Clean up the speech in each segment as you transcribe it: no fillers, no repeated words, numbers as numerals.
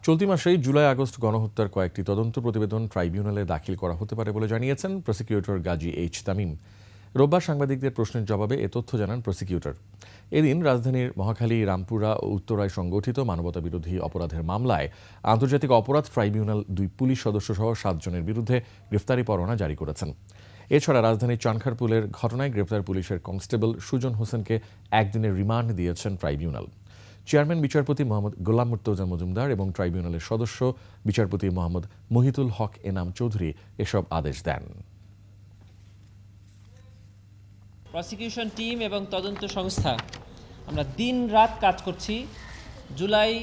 চলতি মাসেই July August গণহত্যার কয়েকটি তদন্ত প্রতিবেদন ট্রাইব্যুনালে দাখিল করা হতে পারে বলে জানিয়েছেন প্রসিকিউটর গাজী এইচ তামিম। রোববার সাংবাদিকদের প্রশ্নের জবাবে এ তথ্য জানান প্রসিকিউটর। এদিন রাজধানীর মহাখালী, রামপুরা ও উত্তরায় সংগঠিত মানবতাবিরোধী অপরাধের মামলায় আন্তর্জাতিক অপরাধ ট্রাইব্যুনাল 2 পুলিশ সদস্যসহ 7 জনের বিরুদ্ধে গ্রেফতারি পরোয়ানা জারি করেছেন। এছাড়া রাজধানীর চানখারপুলের ঘটনায় গ্রেপ্তার পুলিশের কনস্টেবল সুজন হোসেনকে একদিনের রিমান্ড দিয়েছেন ট্রাইব্যুনাল। চেয়ারম্যান বিচারপতি মোহাম্মদ গোলাম মুর্তজা মজুমদার এবং ট্রাইব্যুনালের সদস্য বিচারপতি মোহাম্মদ মুহিতুল হক এনাম চৌধুরী এসব আদেশ দেন। প্রসিকিউশন টিম এবং তদন্ত সংস্থা আমরা দিন-রাত কাজ করছি জুলাই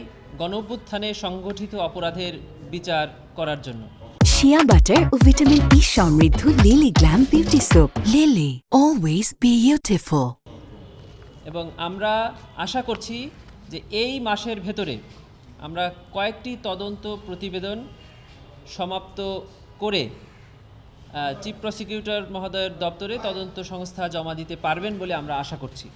গণঅভ্যুত্থানে সংগঠিত অপরাধের বিচার করার জন্য। শিয়া বাটার ও ভিটামিন ই সমৃদ্ধ lily glam beauty soap. Lily, always beautiful. এবং আমরা আশা করছি যে এই মাসের ভেতরে আমরা কয়েকটি তদন্ত প্রতিবেদন সমাপ্ত করে চিফ প্রসিকিউটর মহোদয়ের দপ্তরে তদন্ত সংস্থা জমা দিতে পারবেন বলে আমরা আশা করছি।